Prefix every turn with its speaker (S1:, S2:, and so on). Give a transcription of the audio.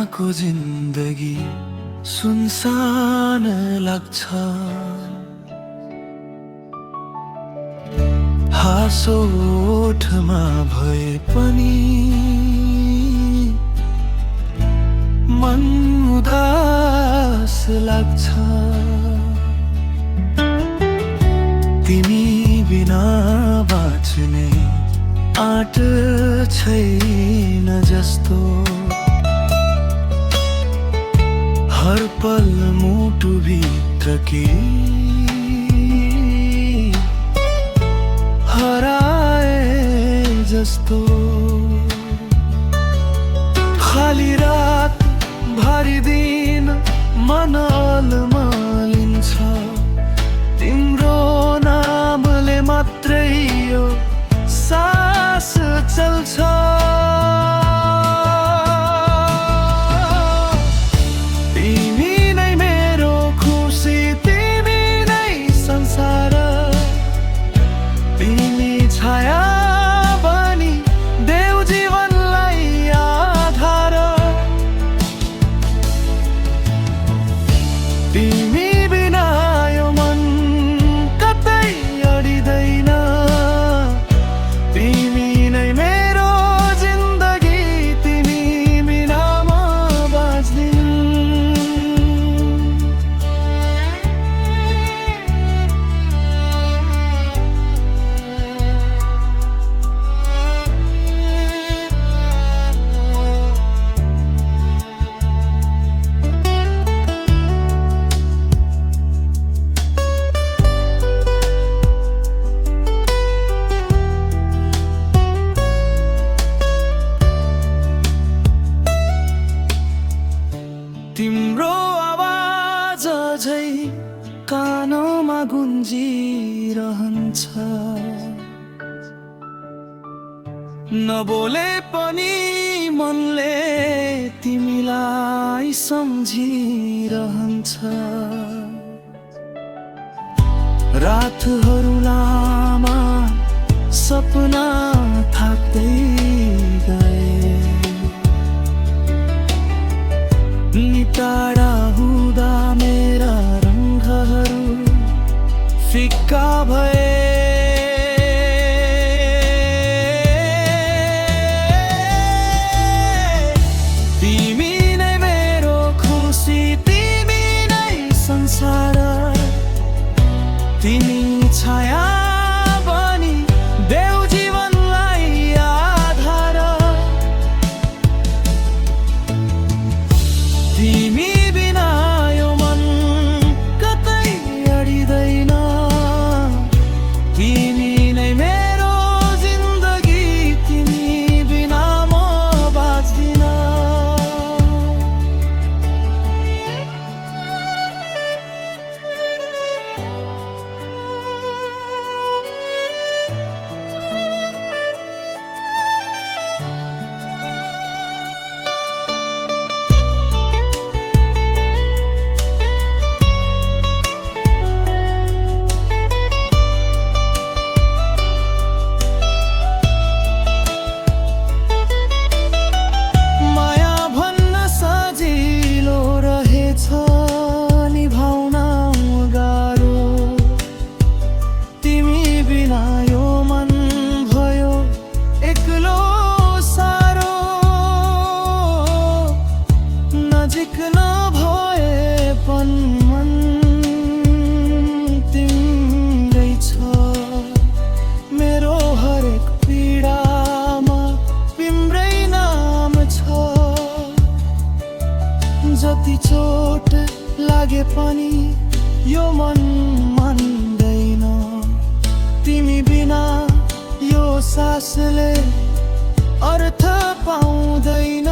S1: बिनाको जिन्दगी सुनसान लाग्छ। हाँसो ओठमा भए पनि मन उदास लाग्छ। तिमी बिना बाँच्ने आँट छैन जस्तो, हर पल मुटु भित्र के हराए जस्तो। खाली रात भारी दिन मन अलमलिन्छ, तिम्रो नामले मात्रै यो सास चल्छ। तिमी नै मेरो खुसी, तिमी नै संसार, तिमी छाया बनी देऊ जीवनलाई आधार। तिमी बिना यो मन कतै अडिँदैन, तिमी नै मेरो जिन्दगी, तिमी बिना म बाँच्दिन। तिम्रो आवाज अझै कानमा गुन्जिरहन्छ, नबोले पनि मनले तिमीलाई सम्झिरहन्छ। रातहरू लामा सपना थाक्दै गए, टाढा हुँदा मेरा रङ्गहरू फिक्का भए। तिमी नै मेरो खुसी, तिमी नै संसार, तिमी छाया बनी देऊ जीवनलाई आधार। तिमी बिना यो मन कतै अडिँदैन, तिमी नै मेरो जिन्दगी, तिमी बिना म बाँच्दिन। नजिक नभए पनि मन तिम्रै छ, मेरो हरेक पीडामा तिम्रै नाम छ। जति चोट लागे पनि यो मन मान्दैन, तिमी बिना यो सासले अर्थ पाउँदैन।